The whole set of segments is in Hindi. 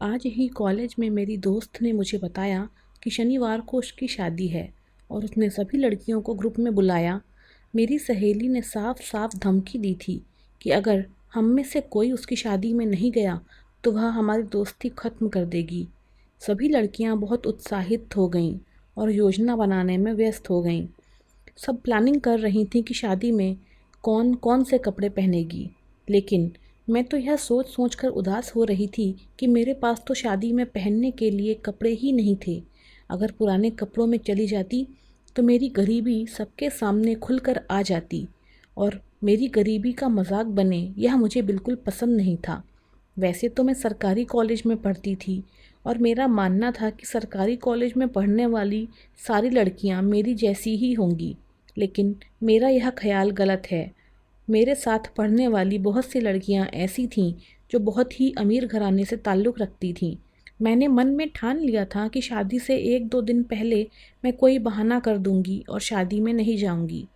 आज ही कॉलेज में मेरी दोस्त ने मुझे बताया कि शनिवार को उसकी शादी है और उसने सभी लड़कियों को ग्रुप में बुलाया। मेरी सहेली ने साफ साफ धमकी दी थी कि अगर हम में से कोई उसकी शादी में नहीं गया तो वह हमारी दोस्ती ख़त्म कर देगी। सभी लड़कियां बहुत उत्साहित हो गईं और योजना बनाने में व्यस्त हो गईं। सब प्लानिंग कर रही थी कि शादी में कौन कौन से कपड़े पहनेगी, लेकिन मैं तो यह सोच सोच कर उदास हो रही थी कि मेरे पास तो शादी में पहनने के लिए कपड़े ही नहीं थे। अगर पुराने कपड़ों में चली जाती तो मेरी गरीबी सबके सामने खुलकर आ जाती और मेरी गरीबी का मजाक बने, यह मुझे बिल्कुल पसंद नहीं था। वैसे तो मैं सरकारी कॉलेज में पढ़ती थी और मेरा मानना था कि सरकारी कॉलेज में पढ़ने वाली सारी लड़कियां मेरी जैसी ही होंगी, लेकिन मेरा यह ख्याल गलत है। मेरे साथ पढ़ने वाली बहुत सी लड़कियां ऐसी थीं जो बहुत ही अमीर घराने से ताल्लुक़ रखती थीं। मैंने मन में ठान लिया था कि शादी से 1-2 दिन पहले मैं कोई बहाना कर दूंगी और शादी में नहीं जाऊंगी।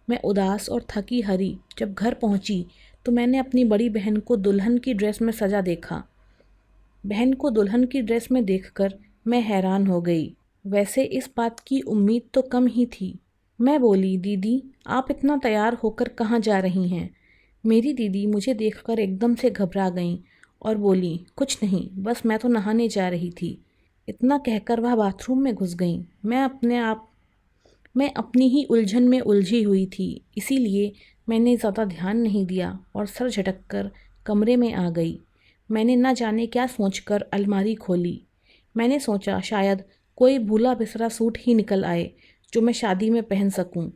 मैं उदास और थकी हारी जब घर पहुंची तो मैंने अपनी बड़ी बहन को दुल्हन की ड्रेस में सजा देखा। बहन को दुल्हन की ड्रेस में देखकर मैं हैरान हो गई। वैसे इस बात की उम्मीद तो कम ही थी। मैं बोली, दीदी आप इतना तैयार होकर कहाँ जा रही हैं? मेरी दीदी मुझे देखकर एकदम से घबरा गईं और बोली, कुछ नहीं, बस मैं तो नहाने जा रही थी। इतना कहकर वह बाथरूम में घुस गईं। मैं अपनी ही उलझन में उलझी हुई थी, इसीलिए मैंने ज़्यादा ध्यान नहीं दिया और सर झटककर कमरे में आ गई। मैंने न जाने क्या सोचकर अलमारी खोली। मैंने सोचा शायद कोई भूला बिसरा सूट ही निकल आए जो मैं शादी में पहन सकूं।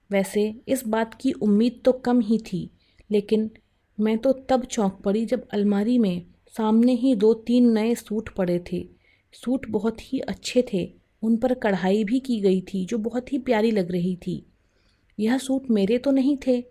वैसे इस बात की उम्मीद तो कम ही थी, लेकिन मैं तो तब चौंक पड़ी जब अलमारी में सामने ही 2-3 नए सूट पड़े थे। सूट बहुत ही अच्छे थे, उन पर कढ़ाई भी की गई थी जो बहुत ही प्यारी लग रही थी। यह सूट मेरे तो नहीं थे,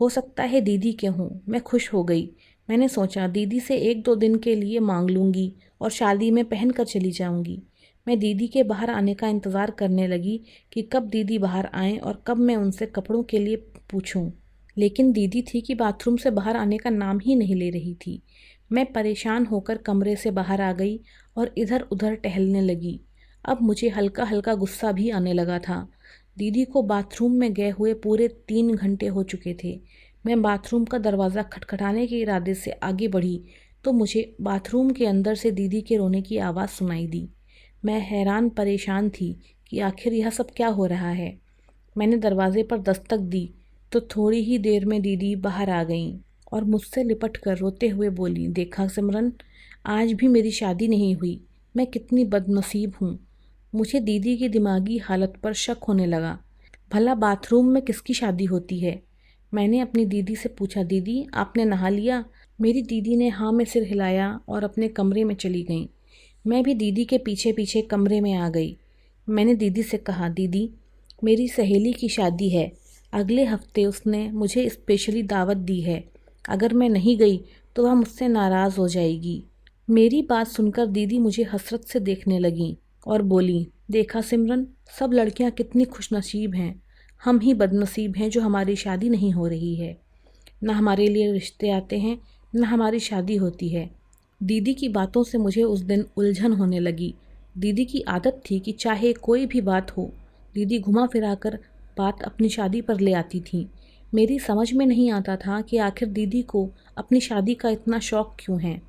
हो सकता है दीदी के हों। मैं खुश हो गई। मैंने सोचा दीदी से 1-2 दिन के लिए मांग लूँगी और शादी में पहन कर चली जाऊँगी। मैं दीदी के बाहर आने का इंतज़ार करने लगी कि कब दीदी बाहर आएं और कब मैं उनसे कपड़ों के लिए पूछूं। लेकिन दीदी थी कि बाथरूम से बाहर आने का नाम ही नहीं ले रही थी। मैं परेशान होकर कमरे से बाहर आ गई और इधर उधर टहलने लगी। अब मुझे हल्का हल्का गुस्सा भी आने लगा था। दीदी को बाथरूम में गए हुए पूरे 3 घंटे हो चुके थे। मैं बाथरूम का दरवाज़ा खटखटाने के इरादे से आगे बढ़ी तो मुझे बाथरूम के अंदर से दीदी के रोने की आवाज़ सुनाई दी। मैं हैरान परेशान थी कि आखिर यह सब क्या हो रहा है। मैंने दरवाजे पर दस्तक दी तो थोड़ी ही देर में दीदी बाहर आ गईं और मुझसे लिपट कर रोते हुए बोली, देखा सिमरन, आज भी मेरी शादी नहीं हुई। मैं कितनी बदनसीब हूँ। मुझे दीदी की दिमागी हालत पर शक होने लगा। भला बाथरूम में किसकी शादी होती है? मैंने अपनी दीदी से पूछा, दीदी आपने नहा लिया? मेरी दीदी ने हाँ में सिर हिलाया और अपने कमरे में चली गई। मैं भी दीदी के पीछे पीछे कमरे में आ गई। मैंने दीदी से कहा, दीदी मेरी सहेली की शादी है, अगले हफ्ते उसने मुझे स्पेशली दावत दी है। अगर मैं नहीं गई तो वह मुझसे नाराज़ हो जाएगी। मेरी बात सुनकर दीदी मुझे हसरत से देखने लगी और बोली, देखा सिमरन, सब लड़कियां कितनी खुशनसीब हैं। हम ही बदनसीब हैं जो हमारी शादी नहीं हो रही है। न हमारे लिए रिश्ते आते हैं, न हमारी शादी होती है। दीदी की बातों से मुझे उस दिन उलझन होने लगी। दीदी की आदत थी कि चाहे कोई भी बात हो, दीदी घुमा फिरा कर बात अपनी शादी पर ले आती थी। मेरी समझ में नहीं आता था कि आखिर दीदी को अपनी शादी का इतना शौक़ क्यों है।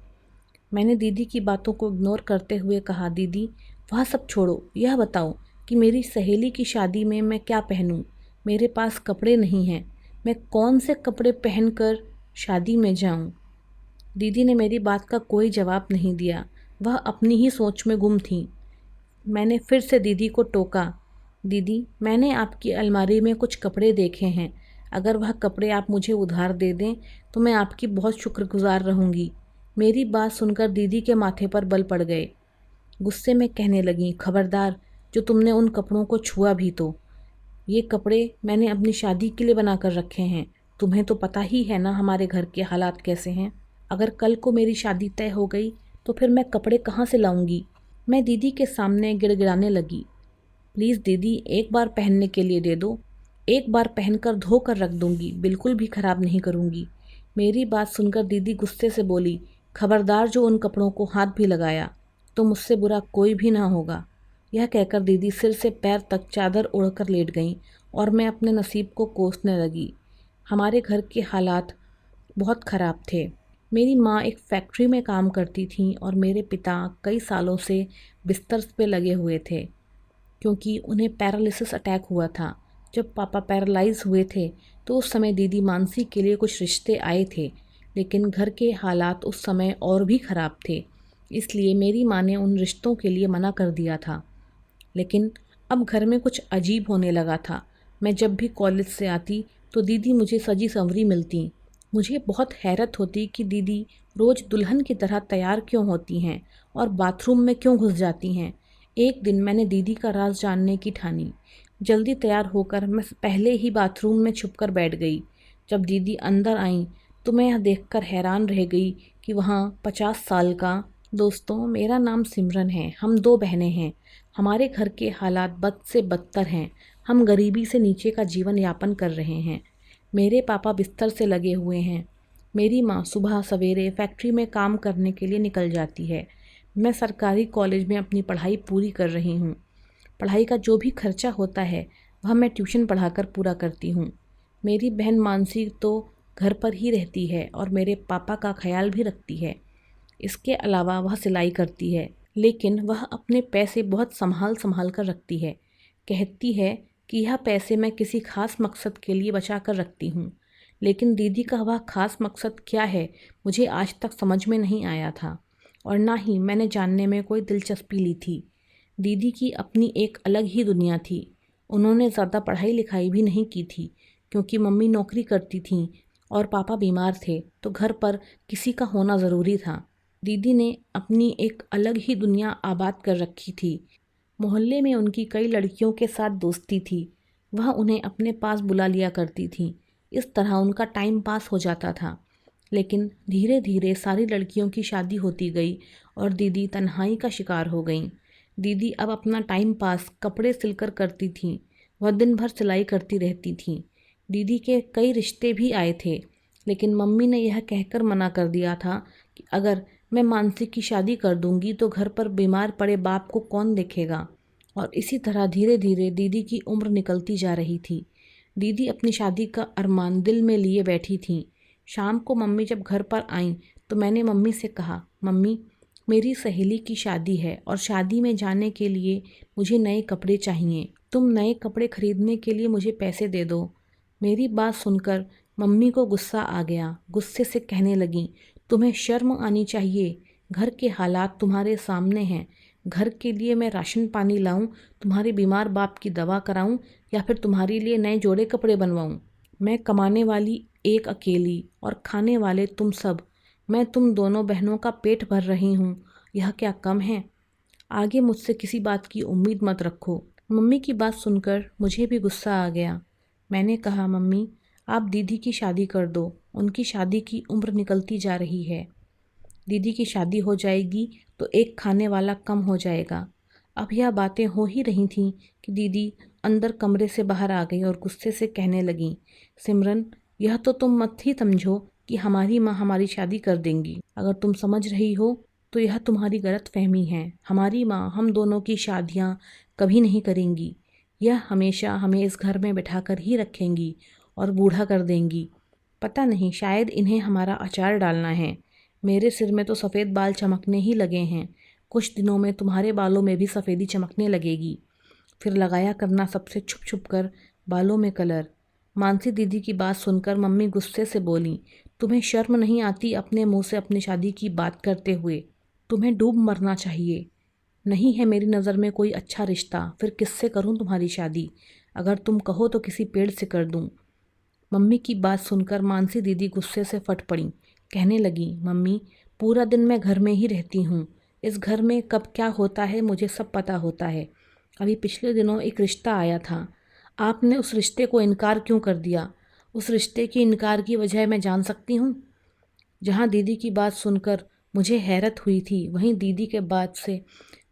मैंने दीदी की बातों को इग्नोर करते हुए कहा, दीदी वह सब छोड़ो, यह बताओ कि मेरी सहेली की शादी में मैं क्या पहनूं? मेरे पास कपड़े नहीं हैं। मैं कौन से कपड़े पहनकर शादी में जाऊं? दीदी ने मेरी बात का कोई जवाब नहीं दिया। वह अपनी ही सोच में गुम थी। मैंने फिर से दीदी को टोका, दीदी मैंने आपकी अलमारी में कुछ कपड़े देखे हैं। अगर वह कपड़े आप मुझे उधार दे दें तो मैं आपकी बहुत शुक्रगुजार रहूँगी। मेरी बात सुनकर दीदी के माथे पर बल पड़ गए। गुस्से में कहने लगी, खबरदार, जो तुमने उन कपड़ों को छुआ भी तो। ये कपड़े मैंने अपनी शादी के लिए बना कर रखे हैं। तुम्हें तो पता ही है ना हमारे घर के हालात कैसे हैं। अगर कल को मेरी शादी तय हो गई तो फिर मैं कपड़े कहाँ से लाऊंगी? मैं दीदी के सामने गिड़गिड़ाने लगी, प्लीज़ दीदी एक बार पहनने के लिए दे दो। एक बार पहनकर धो कर रख दूंगी, बिल्कुल भी ख़राब नहीं करूंगी। मेरी बात सुनकर दीदी गुस्से से बोली, खबरदार जो उन कपड़ों को हाथ भी लगाया तो मुझसे बुरा कोई भी ना होगा। यह कहकर दीदी सिर से पैर तक चादर ओढ़कर लेट गईं और मैं अपने नसीब को कोसने लगी। हमारे घर के हालात बहुत ख़राब थे। मेरी माँ एक फैक्ट्री में काम करती थी और मेरे पिता कई सालों से बिस्तर पे लगे हुए थे क्योंकि उन्हें पैरालिसिस अटैक हुआ था। जब पापा पैरालाइज हुए थे तो उस समय दीदी मानसी के लिए कुछ रिश्ते आए थे, लेकिन घर के हालात उस समय और भी ख़राब थे, इसलिए मेरी माँ ने उन रिश्तों के लिए मना कर दिया था। लेकिन अब घर में कुछ अजीब होने लगा था। मैं जब भी कॉलेज से आती तो दीदी मुझे सजी संवरी मिलती। मुझे बहुत हैरत होती कि दीदी रोज़ दुल्हन की तरह तैयार क्यों होती हैं और बाथरूम में क्यों घुस जाती हैं। एक दिन मैंने दीदी का राज जानने की ठानी। जल्दी तैयार होकर मैं पहले ही बाथरूम में छुपकर बैठ गई। जब दीदी अंदर आईं तो मैं यह देखकर हैरान रह गई कि वहाँ 50 साल का। दोस्तों, मेरा नाम सिमरन है। हम 2 बहनें हैं। हमारे घर के हालात बद से बदतर हैं। हम गरीबी से नीचे का जीवन यापन कर रहे हैं। मेरे पापा बिस्तर से लगे हुए हैं। मेरी माँ सुबह सवेरे फैक्ट्री में काम करने के लिए निकल जाती है। मैं सरकारी कॉलेज में अपनी पढ़ाई पूरी कर रही हूँ। पढ़ाई का जो भी खर्चा होता है वह मैं ट्यूशन पढ़ाकर पूरा करती हूँ। मेरी बहन मानसी तो घर पर ही रहती है और मेरे पापा का ख्याल भी रखती है। इसके अलावा वह सिलाई करती है, लेकिन वह अपने पैसे बहुत संभाल संभाल कर रखती है। कहती है कि यह पैसे मैं किसी खास मकसद के लिए बचा कर रखती हूँ, लेकिन दीदी का वह खास मकसद क्या है मुझे आज तक समझ में नहीं आया था और ना ही मैंने जानने में कोई दिलचस्पी ली थी। दीदी की अपनी एक अलग ही दुनिया थी। उन्होंने ज़्यादा पढ़ाई लिखाई भी नहीं की थी क्योंकि मम्मी नौकरी करती थीं और पापा बीमार थे, तो घर पर किसी का होना ज़रूरी था। दीदी ने अपनी एक अलग ही दुनिया आबाद कर रखी थी। मोहल्ले में उनकी कई लड़कियों के साथ दोस्ती थी। वह उन्हें अपने पास बुला लिया करती थी। इस तरह उनका टाइम पास हो जाता था। लेकिन धीरे धीरे सारी लड़कियों की शादी होती गई और दीदी तन्हाई का शिकार हो गईं। दीदी अब अपना टाइम पास कपड़े सिलकर करती थीं। वह दिन भर सिलाई करती रहती थीं। दीदी के कई रिश्ते भी आए थे, लेकिन मम्मी ने यह कहकर मना कर दिया था कि अगर मैं मानसी की शादी कर दूंगी तो घर पर बीमार पड़े बाप को कौन देखेगा। और इसी तरह धीरे धीरे दीदी की उम्र निकलती जा रही थी। दीदी अपनी शादी का अरमान दिल में लिए बैठी थीं। शाम को मम्मी जब घर पर आईं तो मैंने मम्मी से कहा, मम्मी, मेरी सहेली की शादी है और शादी में जाने के लिए मुझे नए कपड़े चाहिए। तुम नए कपड़े खरीदने के लिए मुझे पैसे दे दो। मेरी बात सुनकर मम्मी को गुस्सा आ गया। गुस्से से कहने लगीं, तुम्हें शर्म आनी चाहिए। घर के हालात तुम्हारे सामने हैं। घर के लिए मैं राशन पानी लाऊं, तुम्हारे बीमार बाप की दवा कराऊं या फिर तुम्हारे लिए नए जोड़े कपड़े बनवाऊं। मैं कमाने वाली एक अकेली और खाने वाले तुम सब। मैं तुम दोनों बहनों का पेट भर रही हूँ। यह क्या कम है? आगे मुझसे किसी बात की उम्मीद मत रखो। मम्मी की बात सुनकर मुझे भी गुस्सा आ गया। मैंने कहा, मम्मी, आप दीदी की शादी कर दो। उनकी शादी की उम्र निकलती जा रही है। दीदी की शादी हो जाएगी तो एक खाने वाला कम हो जाएगा। अब यह बातें हो ही रही थीं कि दीदी अंदर कमरे से बाहर आ गई और गुस्से से कहने लगी, सिमरन, यह तो तुम मत ही समझो कि हमारी माँ हमारी शादी कर देंगी। अगर तुम समझ रही हो तो यह तुम्हारी गलत फहमी है। हमारी माँ हम दोनों की शादियाँ कभी नहीं करेंगी। यह हमेशा हमें इस घर में बिठाकर ही रखेंगी और बूढ़ा कर देंगी। पता नहीं, शायद इन्हें हमारा अचार डालना है। मेरे सिर में तो सफ़ेद बाल चमकने ही लगे हैं। कुछ दिनों में तुम्हारे बालों में भी सफ़ेदी चमकने लगेगी। फिर लगाया करना सबसे छुप छुप कर बालों में कलर। मानसी दीदी की बात सुनकर मम्मी गुस्से से बोली, तुम्हें शर्म नहीं आती अपने मुंह से अपनी शादी की बात करते हुए? तुम्हें डूब मरना चाहिए। नहीं है मेरी नज़र में कोई अच्छा रिश्ता, फिर किससे करूं तुम्हारी शादी? अगर तुम कहो तो किसी पेड़ से कर दूं। मम्मी की बात सुनकर मानसी दीदी गुस्से से फट पड़ी। कहने लगी, मम्मी, पूरा दिन मैं घर में ही रहती हूँ। इस घर में कब क्या होता है मुझे सब पता होता है। अभी पिछले दिनों एक रिश्ता आया था। आपने उस रिश्ते को इनकार क्यों कर दिया? उस रिश्ते की इनकार की वजह मैं जान सकती हूँ? जहाँ दीदी की बात सुनकर मुझे हैरत हुई थी, वहीं दीदी के बात से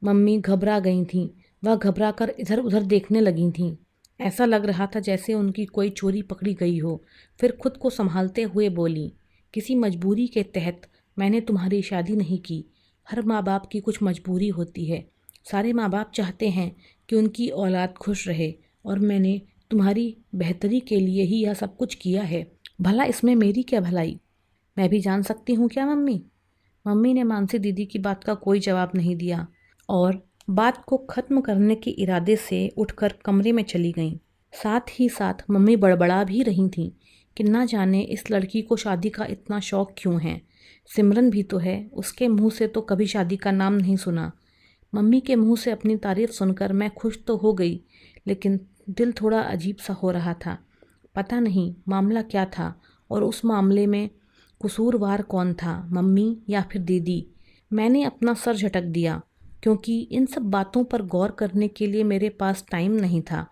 मम्मी घबरा गई थीं। वह घबरा कर इधर उधर देखने लगी थीं। ऐसा लग रहा था जैसे उनकी कोई चोरी पकड़ी गई हो। फिर खुद को संभालते हुए बोली, किसी मजबूरी के तहत मैंने तुम्हारी शादी नहीं की। हर माँ बाप की कुछ मजबूरी होती है। सारे माँ बाप चाहते हैं कि उनकी औलाद खुश रहे, और मैंने तुम्हारी बेहतरी के लिए ही यह सब कुछ किया है। भला इसमें मेरी क्या भलाई? मैं भी जान सकती हूँ क्या मम्मी? मम्मी ने मानसी दीदी की बात का कोई जवाब नहीं दिया और बात को ख़त्म करने के इरादे से उठकर कमरे में चली गईं। साथ ही साथ मम्मी बड़बड़ा भी रही थीं कि ना जाने इस लड़की को शादी का इतना शौक़ क्यों है। सिमरन भी तो है, उसके मुंह से तो कभी शादी का नाम नहीं सुना। मम्मी के मुंह से अपनी तारीफ़ सुनकर मैं खुश तो हो गई, लेकिन दिल थोड़ा अजीब सा हो रहा था। पता नहीं मामला क्या था और उस मामले में कसूरवार कौन था, मम्मी या फिर दीदी। मैंने अपना सर झटक दिया, क्योंकि इन सब बातों पर गौर करने के लिए मेरे पास टाइम नहीं था।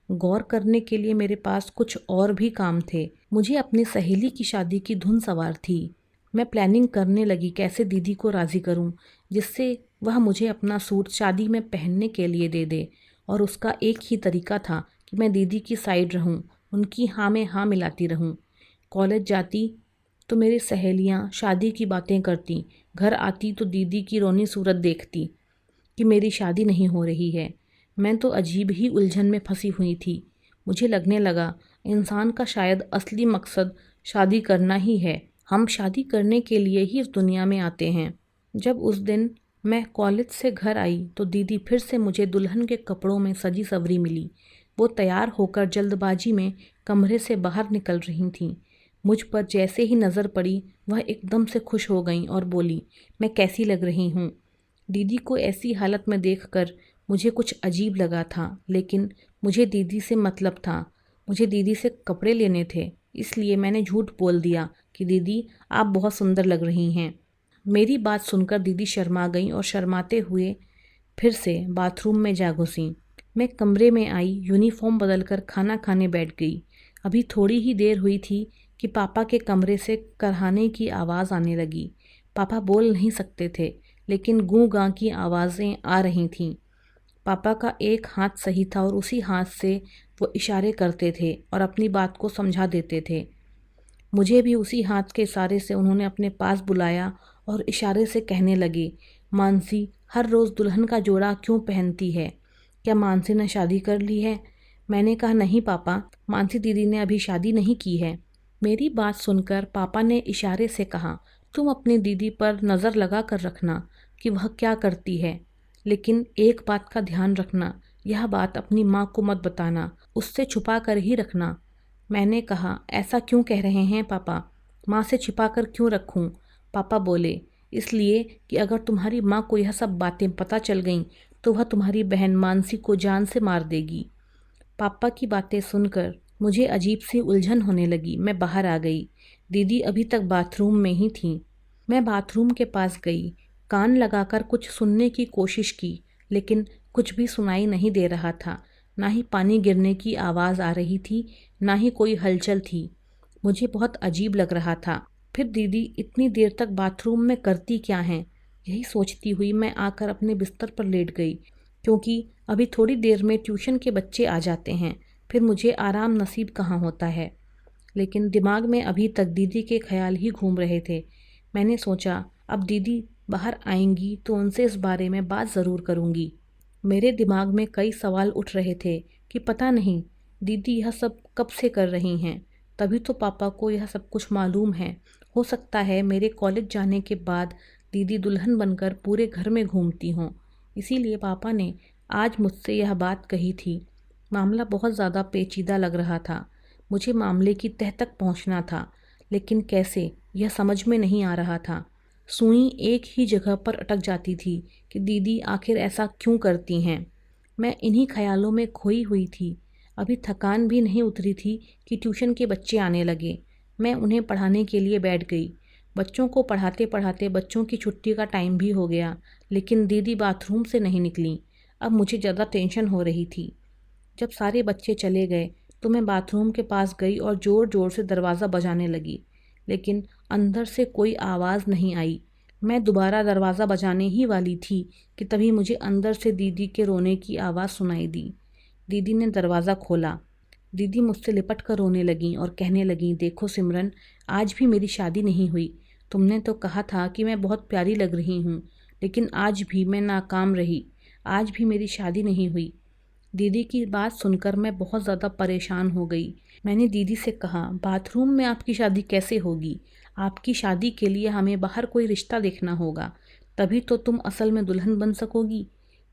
गौर करने के लिए मेरे पास कुछ और भी काम थे। मुझे अपनी सहेली की शादी की धुन सवार थी। मैं प्लानिंग करने लगी कैसे दीदी को राज़ी करूं, जिससे वह मुझे अपना सूट शादी में पहनने के लिए दे दे। और उसका एक ही तरीका था कि मैं दीदी की साइड रहूं, उनकी हाँ में हाँ मिलाती रहूं। कॉलेज जाती तो मेरी सहेलियां शादी की बातें करती, घर आती तो दीदी की रोनी सूरत देखती कि मेरी शादी नहीं हो रही है। मैं तो अजीब ही उलझन में फंसी हुई थी। मुझे लगने लगा इंसान का शायद असली मकसद शादी करना ही है। हम शादी करने के लिए ही इस दुनिया में आते हैं। जब उस दिन मैं कॉलेज से घर आई तो दीदी फिर से मुझे दुल्हन के कपड़ों में सजी सवरी मिली। वो तैयार होकर जल्दबाजी में कमरे से बाहर निकल रही थीं। मुझ पर जैसे ही नज़र पड़ी वह एकदम से खुश हो गईं और बोली, मैं कैसी लग रही हूँ? दीदी को ऐसी हालत में देखकर मुझे कुछ अजीब लगा था, लेकिन मुझे दीदी से मतलब था। मुझे दीदी से कपड़े लेने थे, इसलिए मैंने झूठ बोल दिया कि दीदी आप बहुत सुंदर लग रही हैं। मेरी बात सुनकर दीदी शर्मा गईं और शर्माते हुए फिर से बाथरूम में जा घुसीं। मैं कमरे में आई, यूनिफॉर्म बदलकर खाना खाने बैठ गई। अभी थोड़ी ही देर हुई थी कि पापा के कमरे से करहाने की आवाज़ आने लगी। पापा बोल नहीं सकते थे, लेकिन गूं गां की आवाज़ें आ रही थीं। पापा का एक हाथ सही था और उसी हाथ से वो इशारे करते थे और अपनी बात को समझा देते थे। मुझे भी उसी हाथ के इशारे से उन्होंने अपने पास बुलाया और इशारे से कहने लगे, मानसी हर रोज़ दुल्हन का जोड़ा क्यों पहनती है? क्या मानसी ने शादी कर ली है? मैंने कहा, नहीं पापा, मानसी दीदी ने अभी शादी नहीं की है। मेरी बात सुनकर पापा ने इशारे से कहा, तुम अपनी दीदी पर नज़र लगा कर रखना कि वह क्या करती है, लेकिन एक बात का ध्यान रखना, यह बात अपनी माँ को मत बताना, उससे छुपा कर ही रखना। मैंने कहा, ऐसा क्यों कह रहे हैं पापा? माँ से छिपा कर क्यों रखूं? पापा बोले, इसलिए कि अगर तुम्हारी माँ को यह सब बातें पता चल गईं तो वह तुम्हारी बहन मानसी को जान से मार देगी। पापा की बातें सुनकर मुझे अजीब सी उलझन होने लगी। मैं बाहर आ गई। दीदी अभी तक बाथरूम में ही थीं। मैं बाथरूम के पास गई, कान लगाकर कुछ सुनने की कोशिश की, लेकिन कुछ भी सुनाई नहीं दे रहा था। ना ही पानी गिरने की आवाज़ आ रही थी, ना ही कोई हलचल थी। मुझे बहुत अजीब लग रहा था। फिर दीदी इतनी देर तक बाथरूम में करती क्या हैं? यही सोचती हुई मैं आकर अपने बिस्तर पर लेट गई, क्योंकि अभी थोड़ी देर में ट्यूशन के बच्चे आ जाते हैं, फिर मुझे आराम नसीब कहाँ होता है। लेकिन दिमाग में अभी तक दीदी के ख्याल ही घूम रहे थे। मैंने सोचा, अब दीदी बाहर आएंगी तो उनसे इस बारे में बात ज़रूर करूँगी। मेरे दिमाग में कई सवाल उठ रहे थे कि पता नहीं दीदी यह सब कब से कर रही हैं। तभी तो पापा को यह सब कुछ मालूम है। हो सकता है मेरे कॉलेज जाने के बाद दीदी दुल्हन बनकर पूरे घर में घूमती हों, इसीलिए पापा ने आज मुझसे यह बात कही थी। मामला बहुत ज़्यादा पेचीदा लग रहा था। मुझे मामले की तह तक पहुंचना था, लेकिन कैसे, यह समझ में नहीं आ रहा था। सुई एक ही जगह पर अटक जाती थी कि दीदी आखिर ऐसा क्यों करती हैं। मैं इन्हीं ख्यालों में खोई हुई थी। अभी थकान भी नहीं उतरी थी कि ट्यूशन के बच्चे आने लगे। मैं उन्हें पढ़ाने के लिए बैठ गई। बच्चों को पढ़ाते पढ़ाते बच्चों की छुट्टी का टाइम भी हो गया, लेकिन दीदी बाथरूम से नहीं निकली। अब मुझे ज़्यादा टेंशन हो रही थी। जब सारे बच्चे चले गए तो मैं बाथरूम के पास गई और ज़ोर ज़ोर से दरवाज़ा बजाने लगी, लेकिन अंदर से कोई आवाज़ नहीं आई। मैं दोबारा दरवाज़ा बजाने ही वाली थी कि तभी मुझे अंदर से दीदी के रोने की आवाज़ सुनाई दी। दीदी ने दरवाज़ा खोला। दीदी मुझसे लिपट कर रोने लगीं और कहने लगीं, देखो सिमरन, आज भी मेरी शादी नहीं हुई, तुमने तो कहा था कि मैं बहुत प्यारी लग रही हूँ, लेकिन आज भी मैं नाकाम रही। आज भी मेरी शादी नहीं हुई। दीदी की बात सुनकर मैं बहुत ज़्यादा परेशान हो गई। मैंने दीदी से कहा, बाथरूम में आपकी शादी कैसे होगी? आपकी शादी के लिए हमें बाहर कोई रिश्ता देखना होगा, तभी तो तुम असल में दुल्हन बन सकोगी।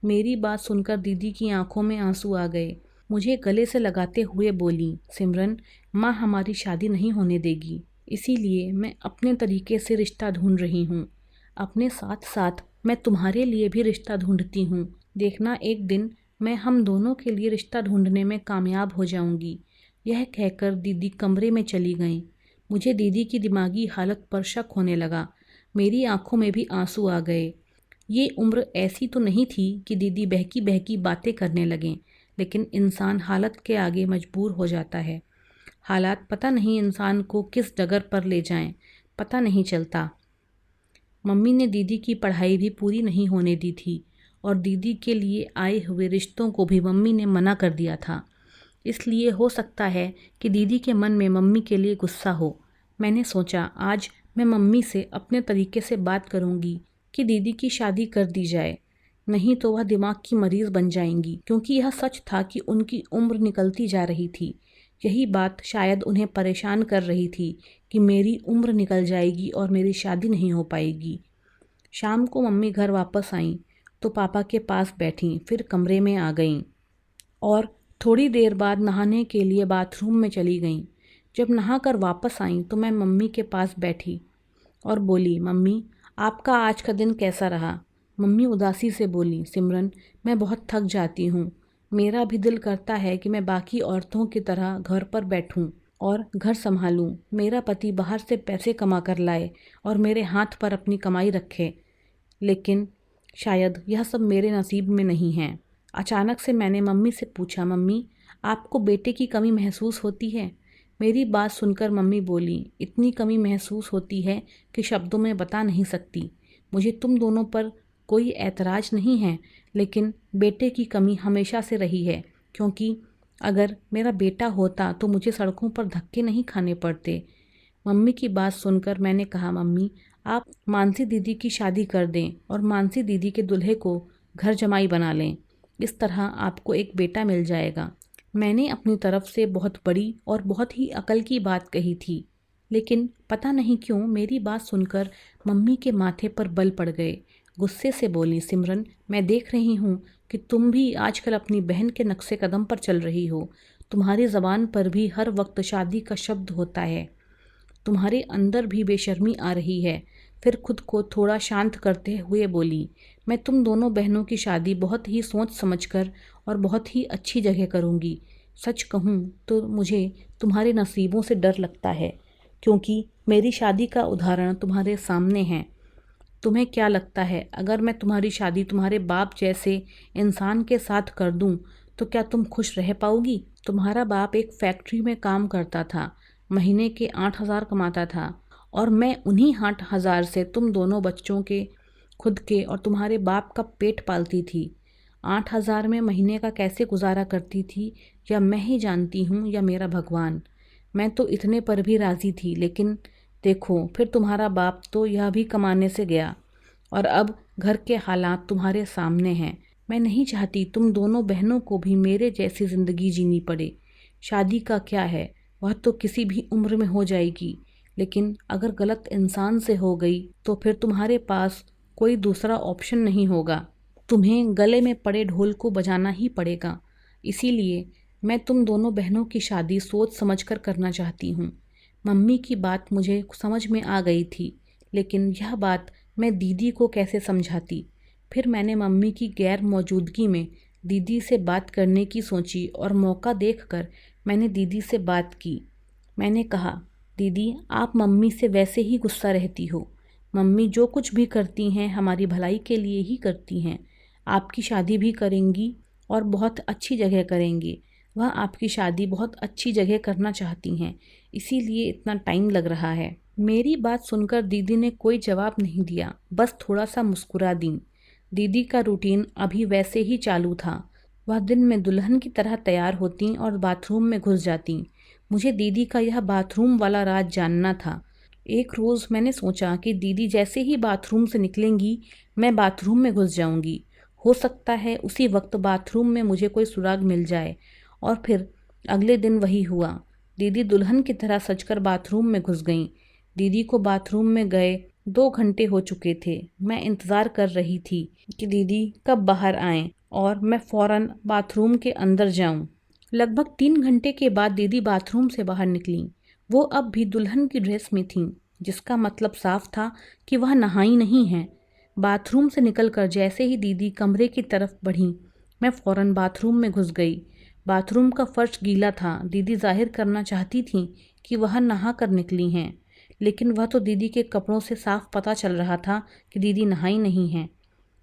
मेरी बात सुनकर दीदी की आंखों में आंसू आ गए। मुझे गले से लगाते हुए बोली, सिमरन, माँ हमारी शादी नहीं होने देगी, इसीलिए मैं अपने तरीके से रिश्ता ढूंढ रही हूँ। अपने साथ साथ मैं तुम्हारे लिए भी रिश्ता ढूंढती हूँ। देखना एक दिन मैं हम दोनों के लिए रिश्ता ढूंढने में कामयाब हो जाऊंगी। यह कहकर दीदी कमरे में चली गईं। मुझे दीदी की दिमागी हालत पर शक होने लगा। मेरी आंखों में भी आंसू आ गए। ये उम्र ऐसी तो नहीं थी कि दीदी बहकी बहकी बातें करने लगें, लेकिन इंसान हालत के आगे मजबूर हो जाता है। हालात पता नहीं इंसान को किस डगर पर ले जाएं, पता नहीं चलता। मम्मी ने दीदी की पढ़ाई भी पूरी नहीं होने दी थी और दीदी के लिए आए हुए रिश्तों को भी मम्मी ने मना कर दिया था। इसलिए हो सकता है कि दीदी के मन में मम्मी के लिए गुस्सा हो। मैंने सोचा आज मैं मम्मी से अपने तरीके से बात करूंगी कि दीदी की शादी कर दी जाए, नहीं तो वह दिमाग की मरीज़ बन जाएंगी, क्योंकि यह सच था कि उनकी उम्र निकलती जा रही थी। यही बात शायद उन्हें परेशान कर रही थी कि मेरी उम्र निकल जाएगी और मेरी शादी नहीं हो पाएगी। शाम को मम्मी घर वापस आईं तो पापा के पास बैठीं, फिर कमरे में आ गईं और थोड़ी देर बाद नहाने के लिए बाथरूम में चली गईं। जब नहाकर वापस आईं तो मैं मम्मी के पास बैठी और बोली, मम्मी आपका आज का दिन कैसा रहा? मम्मी उदासी से बोली, सिमरन मैं बहुत थक जाती हूँ। मेरा भी दिल करता है कि मैं बाकी औरतों की तरह घर पर बैठूं और घर संभालूं। मेरा पति बाहर से पैसे कमा कर लाए और मेरे हाथ पर अपनी कमाई रखे, लेकिन शायद यह सब मेरे नसीब में नहीं है। अचानक से मैंने मम्मी से पूछा, मम्मी आपको बेटे की कमी महसूस होती है? मेरी बात सुनकर मम्मी बोली, इतनी कमी महसूस होती है कि शब्दों में बता नहीं सकती। मुझे तुम दोनों पर कोई ऐतराज नहीं है, लेकिन बेटे की कमी हमेशा से रही है, क्योंकि अगर मेरा बेटा होता तो मुझे सड़कों पर धक्के नहीं खाने पड़ते। मम्मी की बात सुनकर मैंने कहा, मम्मी आप मानसी दीदी की शादी कर दें और मानसी दीदी के दूल्हे को घर जमाई बना लें। इस तरह आपको एक बेटा मिल जाएगा। मैंने अपनी तरफ से बहुत बड़ी और बहुत ही अकल की बात कही थी, लेकिन पता नहीं क्यों मेरी बात सुनकर मम्मी के माथे पर बल पड़ गए। गुस्से से बोली, सिमरन मैं देख रही हूँ कि तुम भी आजकल अपनी बहन के नक्शे कदम पर चल रही हो। तुम्हारी ज़बान पर भी हर वक्त शादी का शब्द होता है। तुम्हारे अंदर भी बेशर्मी आ रही है। फिर खुद को थोड़ा शांत करते हुए बोली, मैं तुम दोनों बहनों की शादी बहुत ही सोच समझकर और बहुत ही अच्छी जगह करूँगी। सच कहूँ तो मुझे तुम्हारे नसीबों से डर लगता है, क्योंकि मेरी शादी का उदाहरण तुम्हारे सामने है। तुम्हें क्या लगता है, अगर मैं तुम्हारी शादी तुम्हारे बाप जैसे इंसान के साथ कर दूं, तो क्या तुम खुश रह पाओगी? तुम्हारा बाप एक फैक्ट्री में काम करता था, महीने के 8,000 कमाता था, और मैं उन्हीं 8,000 से तुम दोनों बच्चों के, खुद के और तुम्हारे बाप का पेट पालती थी। 8,000 में महीने का कैसे गुजारा करती थी, या मैं ही जानती हूँ या मेरा भगवान। मैं तो इतने पर भी राज़ी थी, लेकिन देखो फिर तुम्हारा बाप तो यह भी कमाने से गया, और अब घर के हालात तुम्हारे सामने हैं। मैं नहीं चाहती तुम दोनों बहनों को भी मेरे जैसी ज़िंदगी जीनी पड़े। शादी का क्या है, वह तो किसी भी उम्र में हो जाएगी, लेकिन अगर गलत इंसान से हो गई तो फिर तुम्हारे पास कोई दूसरा ऑप्शन नहीं होगा। तुम्हें गले में पड़े ढोल को बजाना ही पड़ेगा। इसीलिए मैं तुम दोनों बहनों की शादी सोच समझकर करना चाहती हूँ। मम्मी की बात मुझे समझ में आ गई थी, लेकिन यह बात मैं दीदी को कैसे समझाती। फिर मैंने मम्मी की गैर मौजूदगी में दीदी से बात करने की सोची और मौका देखकर मैंने दीदी से बात की। मैंने कहा, दीदी आप मम्मी से वैसे ही गुस्सा रहती हो। मम्मी जो कुछ भी करती हैं हमारी भलाई के लिए ही करती हैं। आपकी शादी भी करेंगी और बहुत अच्छी जगह करेंगी। वह आपकी शादी बहुत अच्छी जगह करना चाहती हैं, इसीलिए इतना टाइम लग रहा है। मेरी बात सुनकर दीदी ने कोई जवाब नहीं दिया, बस थोड़ा सा मुस्कुरा दी। दीदी का रूटीन अभी वैसे ही चालू था। वह दिन में दुल्हन की तरह तैयार होती और बाथरूम में घुस जाती। मुझे दीदी का यह बाथरूम वाला राज जानना था। एक रोज़ मैंने सोचा कि दीदी जैसे ही बाथरूम से निकलेंगी मैं बाथरूम में घुस जाऊंगी। हो सकता है उसी वक्त बाथरूम में मुझे कोई सुराग मिल जाए। और फिर अगले दिन वही हुआ। दीदी दुल्हन की तरह सजकर बाथरूम में घुस गईं। दीदी को बाथरूम में गए 2 घंटे हो चुके थे। मैं इंतज़ार कर रही थी कि दीदी कब बाहर आएं और मैं फ़ौरन बाथरूम के अंदर जाऊं। लगभग 3 घंटे के बाद दीदी बाथरूम से बाहर निकलीं। वो अब भी दुल्हन की ड्रेस में थीं, जिसका मतलब साफ था कि वह नहाई नहीं हैं। बाथरूम से निकलकर जैसे ही दीदी कमरे की तरफ बढ़ीं, मैं फ़ौरन बाथरूम में घुस गई। बाथरूम का फर्श गीला था। दीदी जाहिर करना चाहती थीं कि वह नहा कर निकली हैं, लेकिन वह तो दीदी के कपड़ों से साफ पता चल रहा था कि दीदी नहाई नहीं हैं।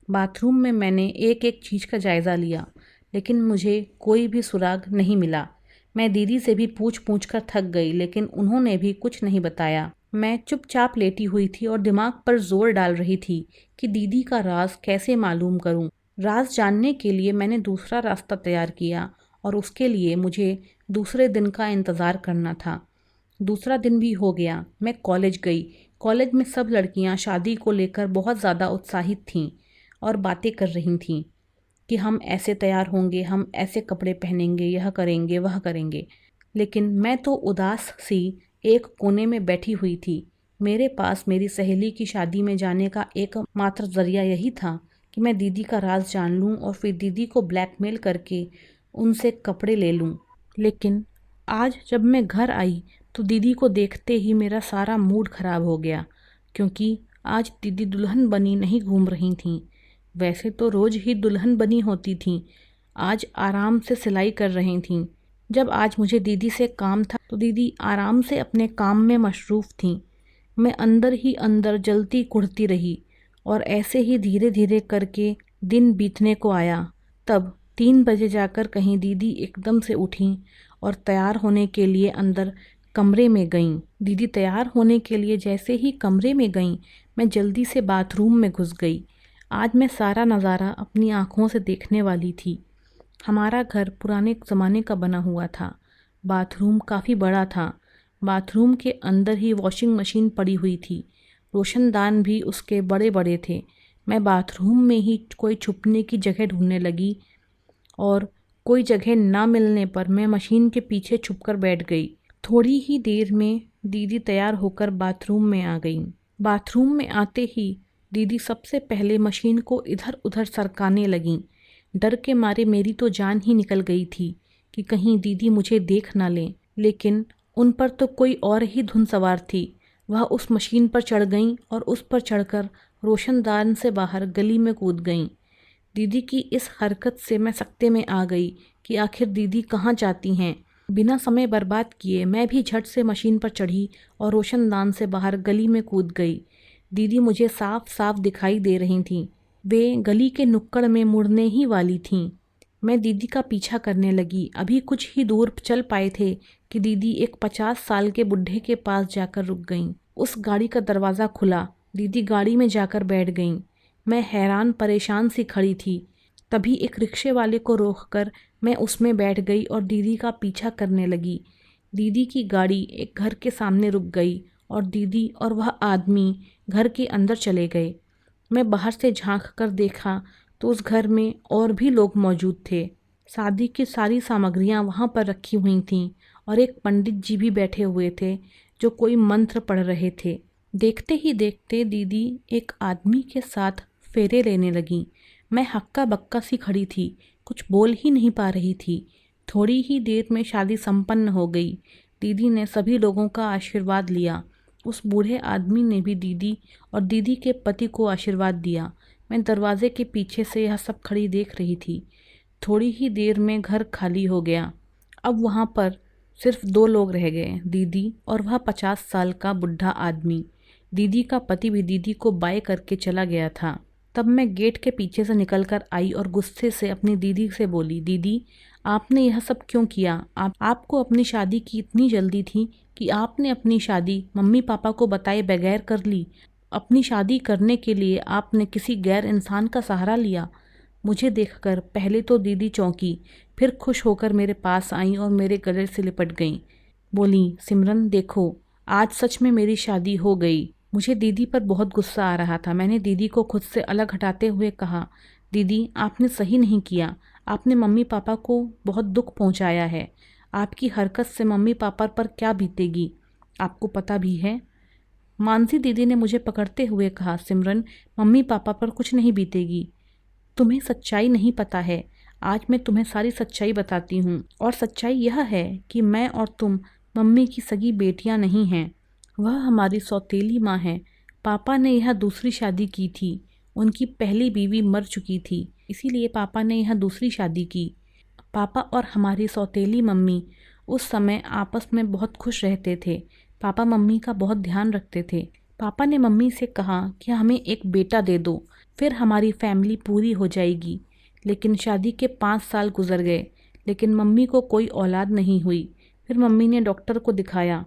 बाथरूम में मैंने एक एक चीज़ का जायज़ा लिया, लेकिन मुझे कोई भी सुराग नहीं मिला। मैं दीदी से भी पूछ पूछ कर थक गई, लेकिन उन्होंने भी कुछ नहीं बताया। मैं चुपचाप लेटी हुई थी और दिमाग पर जोर डाल रही थी कि दीदी का राज कैसे मालूम करूं। राज जानने के लिए मैंने दूसरा रास्ता तैयार किया और उसके लिए मुझे दूसरे दिन का इंतज़ार करना था। दूसरा दिन भी हो गया। मैं कॉलेज गई। कॉलेज में सब लड़कियां शादी को लेकर बहुत ज़्यादा उत्साहित थीं और बातें कर रही थीं कि हम ऐसे तैयार होंगे, हम ऐसे कपड़े पहनेंगे, यह करेंगे, वह करेंगे। लेकिन मैं तो उदास सी एक कोने में बैठी हुई थी। मेरे पास मेरी सहेली की शादी में जाने का एकमात्र ज़रिया यही था कि मैं दीदी का राज जान लूं और फिर दीदी को ब्लैकमेल करके उनसे कपड़े ले लूं। लेकिन आज जब मैं घर आई तो दीदी को देखते ही मेरा सारा मूड ख़राब हो गया, क्योंकि आज दीदी दुल्हन बनी नहीं घूम रही थीं। वैसे तो रोज़ ही दुल्हन बनी होती थीं, आज आराम से सिलाई कर रही थीं। जब आज मुझे दीदी से काम था तो दीदी आराम से अपने काम में मशरूफ़ थीं। मैं अंदर ही अंदर जलती कुढ़ती रही और ऐसे ही धीरे धीरे करके दिन बीतने को आया। तब 3 बजे जाकर कहीं दीदी एकदम से उठीं और तैयार होने के लिए अंदर कमरे में गईं। दीदी तैयार होने के लिए जैसे ही कमरे में गईं, मैं जल्दी से बाथरूम में घुस गई। आज मैं सारा नज़ारा अपनी आँखों से देखने वाली थी। हमारा घर पुराने ज़माने का बना हुआ था। बाथरूम काफ़ी बड़ा था। बाथरूम के अंदर ही वॉशिंग मशीन पड़ी हुई थी। रोशनदान भी उसके बड़े बड़े थे। मैं बाथरूम में ही कोई छुपने की जगह ढूंढने लगी और कोई जगह ना मिलने पर मैं मशीन के पीछे छुपकर बैठ गई। थोड़ी ही देर में दीदी तैयार होकर बाथरूम में आ गई। बाथरूम में आते ही दीदी सबसे पहले मशीन को इधर उधर सरकाने लगीं। डर के मारे मेरी तो जान ही निकल गई थी कि कहीं दीदी मुझे देख ना लें, लेकिन उन पर तो कोई और ही धुन सवार थी। वह उस मशीन पर चढ़ गईं और उस पर चढ़कर रोशनदान से बाहर गली में कूद गईं। दीदी की इस हरकत से मैं सकते में आ गई कि आखिर दीदी कहाँ जाती हैं। बिना समय बर्बाद किए मैं भी झट से मशीन पर चढ़ी और रोशनदान से बाहर गली में कूद गई। दीदी मुझे साफ साफ दिखाई दे रही थीं। वे गली के नुक्कड़ में मुड़ने ही वाली थीं। मैं दीदी का पीछा करने लगी। अभी कुछ ही दूर चल पाए थे कि दीदी एक 50 साल के बुढ़े के पास जाकर रुक गईं। उस गाड़ी का दरवाज़ा खुला। दीदी गाड़ी में जाकर बैठ गईं। मैं हैरान परेशान सी खड़ी थी। तभी एक रिक्शे वाले को रोककर मैं उसमें बैठ गई और दीदी का पीछा करने लगी। दीदी की गाड़ी एक घर के सामने रुक गई और दीदी और वह आदमी घर के अंदर चले गए। मैं बाहर से झांक कर देखा तो उस घर में और भी लोग मौजूद थे। शादी की सारी सामग्रियां वहां पर रखी हुई थीं और एक पंडित जी भी बैठे हुए थे जो कोई मंत्र पढ़ रहे थे। देखते ही देखते दीदी एक आदमी के साथ फेरे लेने लगी। मैं हक्का बक्का सी खड़ी थी, कुछ बोल ही नहीं पा रही थी। थोड़ी ही देर में शादी संपन्न हो गई। दीदी ने सभी लोगों का आशीर्वाद लिया। उस बूढ़े आदमी ने भी दीदी और दीदी के पति को आशीर्वाद दिया। मैं दरवाजे के पीछे से यह सब खड़ी देख रही थी। थोड़ी ही देर में घर खाली हो गया। अब वहाँ पर सिर्फ 2 लोग रह गए, दीदी और वह 50 साल का बुढ़ा आदमी। दीदी का पति भी दीदी को बाय करके चला गया था। तब मैं गेट के पीछे से निकलकर आई और गुस्से से अपनी दीदी से बोली, दीदी आपने यह सब क्यों किया? आपको अपनी शादी की इतनी जल्दी थी कि आपने अपनी शादी मम्मी पापा को बताए बगैर कर ली। अपनी शादी करने के लिए आपने किसी गैर इंसान का सहारा लिया। मुझे देखकर पहले तो दीदी चौंकी, फिर खुश होकर मेरे पास आई और मेरे गले से लिपट गईं। बोली, सिमरन देखो, आज सच में मेरी शादी हो गई। मुझे दीदी पर बहुत गुस्सा आ रहा था। मैंने दीदी को खुद से अलग हटाते हुए कहा, दीदी आपने सही नहीं किया। आपने मम्मी पापा को बहुत दुख पहुंचाया है। आपकी हरकत से मम्मी पापा पर क्या बीतेगी आपको पता भी है। मानसी दीदी ने मुझे पकड़ते हुए कहा, सिमरन मम्मी पापा पर कुछ नहीं बीतेगी। तुम्हें सच्चाई नहीं पता है। आज मैं तुम्हें सारी सच्चाई बताती हूँ। और सच्चाई यह है कि मैं और तुम मम्मी की सगी बेटियाँ नहीं हैं। वह हमारी सौतेली माँ है। पापा ने यह दूसरी शादी की थी। उनकी पहली बीवी मर चुकी थी, इसीलिए पापा ने यह दूसरी शादी की। पापा और हमारी सौतेली मम्मी उस समय आपस में बहुत खुश रहते थे। पापा मम्मी का बहुत ध्यान रखते थे। पापा ने मम्मी से कहा कि हमें एक बेटा दे दो, फिर हमारी फैमिली पूरी हो जाएगी। लेकिन शादी के 5 साल गुजर गए, लेकिन मम्मी को कोई औलाद नहीं हुई। फिर मम्मी ने डॉक्टर को दिखाया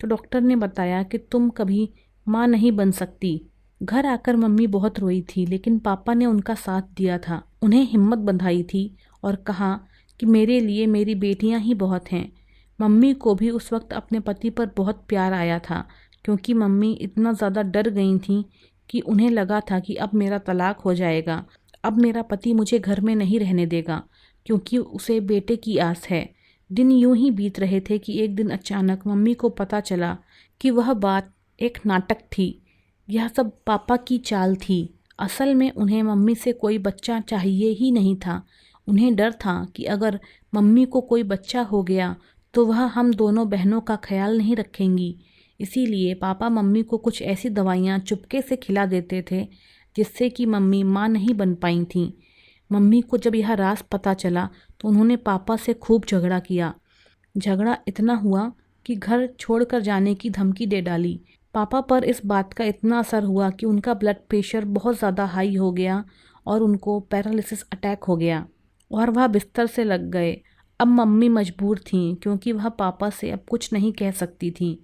तो डॉक्टर ने बताया कि तुम कभी माँ नहीं बन सकती। घर आकर मम्मी बहुत रोई थी, लेकिन पापा ने उनका साथ दिया था, उन्हें हिम्मत बंधाई थी और कहा कि मेरे लिए मेरी बेटियां ही बहुत हैं। मम्मी को भी उस वक्त अपने पति पर बहुत प्यार आया था, क्योंकि मम्मी इतना ज़्यादा डर गई थी कि उन्हें लगा था कि अब मेरा तलाक हो जाएगा, अब मेरा पति मुझे घर में नहीं रहने देगा, क्योंकि उसे बेटे की आस है। दिन यूं ही बीत रहे थे कि एक दिन अचानक मम्मी को पता चला कि वह बात एक नाटक थी। यह सब पापा की चाल थी। असल में उन्हें मम्मी से कोई बच्चा चाहिए ही नहीं था। उन्हें डर था कि अगर मम्मी को कोई बच्चा हो गया तो वह हम दोनों बहनों का ख्याल नहीं रखेंगी। इसीलिए पापा मम्मी को कुछ ऐसी दवाइयाँ चुपके से खिला देते थे जिससे कि मम्मी माँ नहीं बन पाई थीं। मम्मी को जब यह राज पता चला तो उन्होंने पापा से खूब झगड़ा किया। झगड़ा इतना हुआ कि घर छोड़कर जाने की धमकी दे डाली। पापा पर इस बात का इतना असर हुआ कि उनका ब्लड प्रेशर बहुत ज़्यादा हाई हो गया और उनको पैरालिसिस अटैक हो गया और वह बिस्तर से लग गए। अब मम्मी मजबूर थीं, क्योंकि वह पापा से अब कुछ नहीं कह सकती थीं,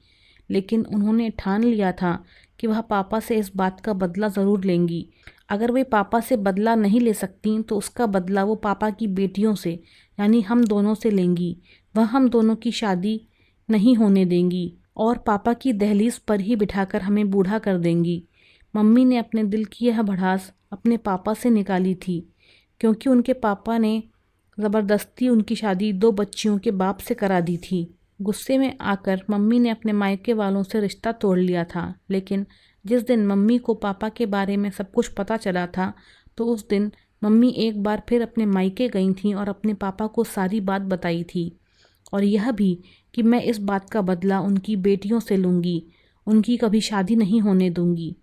लेकिन उन्होंने ठान लिया था कि वह पापा से इस बात का बदला ज़रूर लेंगी। अगर वे पापा से बदला नहीं ले सकती तो उसका बदला वो पापा की बेटियों से यानी हम दोनों से लेंगी। वह हम दोनों की शादी नहीं होने देंगी और पापा की दहलीज पर ही बिठाकर हमें बूढ़ा कर देंगी। मम्मी ने अपने दिल की यह भड़ास अपने पापा से निकाली थी, क्योंकि उनके पापा ने ज़बरदस्ती उनकी शादी 2 बच्चियों के बाप से करा दी थी। गुस्से में आकर मम्मी ने अपने मायके वालों से रिश्ता तोड़ लिया था। लेकिन जिस दिन मम्मी को पापा के बारे में सब कुछ पता चला था तो उस दिन मम्मी एक बार फिर अपने मायके गई थीं और अपने पापा को सारी बात बताई थी, और यह भी कि मैं इस बात का बदला उनकी बेटियों से लूँगी, उनकी कभी शादी नहीं होने दूँगी।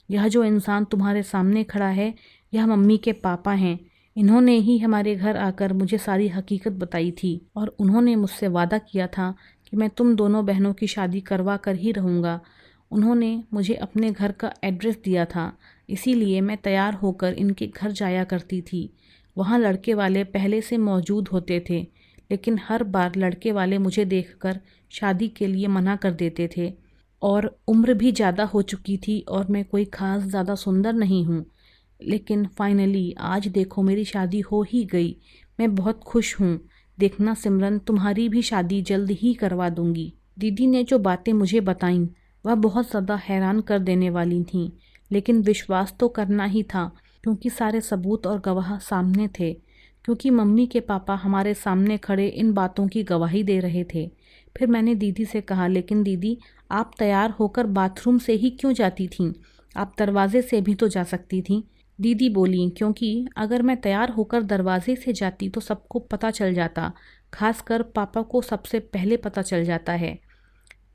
यह जो इंसान तुम्हारे सामने खड़ा है यह मम्मी के पापा हैं। इन्होंने ही हमारे घर आकर मुझे सारी हकीकत बताई थी और उन्होंने मुझसे वादा किया था कि मैं तुम दोनों बहनों की शादी करवा कर ही रहूँगा। उन्होंने मुझे अपने घर का एड्रेस दिया था, इसीलिए मैं तैयार होकर इनके घर जाया करती थी। वहाँ लड़के वाले पहले से मौजूद होते थे, लेकिन हर बार लड़के वाले मुझे देखकर शादी के लिए मना कर देते थे और उम्र भी ज़्यादा हो चुकी थी और मैं कोई ख़ास ज़्यादा सुंदर नहीं हूँ। लेकिन फाइनली आज देखो मेरी शादी हो ही गई। मैं बहुत खुश हूँ। देखना सिमरन, तुम्हारी भी शादी जल्द ही करवा दूँगी। दीदी ने जो बातें मुझे बताईं वह बहुत ज़्यादा हैरान कर देने वाली थीं, लेकिन विश्वास तो करना ही था, क्योंकि सारे सबूत और गवाह सामने थे। क्योंकि मम्मी के पापा हमारे सामने खड़े इन बातों की गवाही दे रहे थे। फिर मैंने दीदी से कहा, लेकिन दीदी आप तैयार होकर बाथरूम से ही क्यों जाती थीं? आप दरवाजे से भी तो जा सकती थीं। दीदी बोली, क्योंकि अगर मैं तैयार होकर दरवाजे से जाती तो सबको पता चल जाता, खासकर पापा को सबसे पहले पता चल जाता है।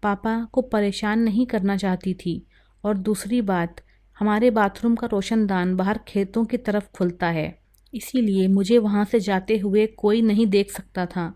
पापा को परेशान नहीं करना चाहती थी। और दूसरी बात, हमारे बाथरूम का रोशनदान बाहर खेतों की तरफ खुलता है, इसीलिए मुझे वहाँ से जाते हुए कोई नहीं देख सकता था।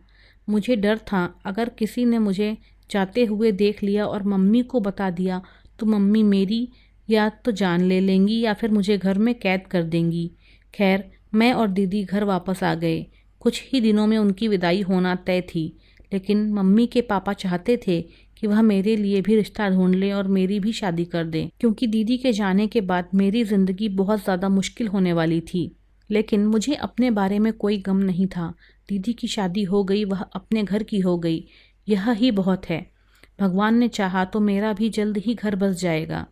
मुझे डर था अगर किसी ने मुझे जाते हुए देख लिया और मम्मी को बता दिया तो मम्मी मेरी या तो जान ले लेंगी या फिर मुझे घर में कैद कर देंगी। खैर, मैं और दीदी घर वापस आ गए। कुछ ही दिनों में उनकी विदाई होना तय थी, लेकिन मम्मी के पापा चाहते थे कि वह मेरे लिए भी रिश्ता ढूंढ ले और मेरी भी शादी कर दें, क्योंकि दीदी के जाने के बाद मेरी ज़िंदगी बहुत ज़्यादा मुश्किल होने वाली थी। लेकिन मुझे अपने बारे में कोई गम नहीं था। दीदी की शादी हो गई, वह अपने घर की हो गई, यह ही बहुत है। भगवान ने चाहा तो मेरा भी जल्द ही घर बस जाएगा।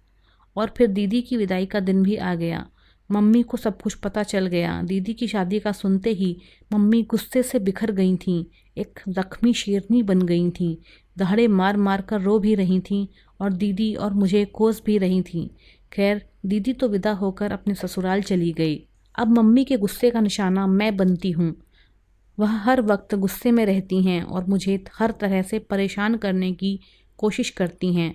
और फिर दीदी की विदाई का दिन भी आ गया। मम्मी को सब कुछ पता चल गया। दीदी की शादी का सुनते ही मम्मी गुस्से से बिखर गई थीं, एक जख्मी शेरनी बन गई थीं, दहाड़े मार मार कर रो भी रही थीं और दीदी और मुझे कोस भी रही थीं। खैर, दीदी तो विदा होकर अपने ससुराल चली गई। अब मम्मी के गुस्से का निशाना मैं बनती हूँ। वह हर वक्त गुस्से में रहती हैं और मुझे हर तरह से परेशान करने की कोशिश करती हैं,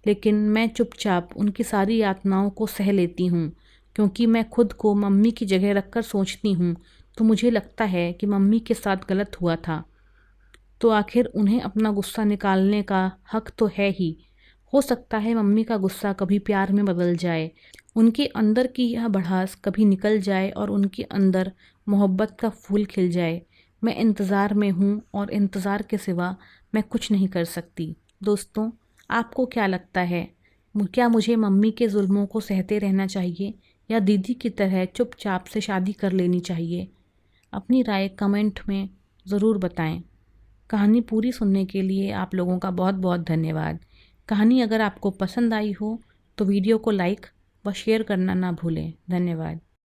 लेकिन मैं चुपचाप उनकी सारी यातनाओं को सह लेती हूँ, क्योंकि मैं खुद को मम्मी की जगह रखकर सोचती हूँ तो मुझे लगता है कि मम्मी के साथ गलत हुआ था, तो आखिर उन्हें अपना गुस्सा निकालने का हक तो है ही। हो सकता है मम्मी का गुस्सा कभी प्यार में बदल जाए, उनके अंदर की यह भड़ास कभी निकल जाए और उनके अंदर मोहब्बत का फूल खिल जाए। मैं इंतज़ार में हूँ और इंतज़ार के सिवा मैं कुछ नहीं कर सकती। दोस्तों, आपको क्या लगता है, क्या मुझे मम्मी के जुल्मों को सहते रहना चाहिए या दीदी की तरह चुपचाप से शादी कर लेनी चाहिए? अपनी राय कमेंट में ज़रूर बताएं। कहानी पूरी सुनने के लिए आप लोगों का बहुत बहुत धन्यवाद। कहानी अगर आपको पसंद आई हो तो वीडियो को लाइक व शेयर करना ना भूलें। धन्यवाद।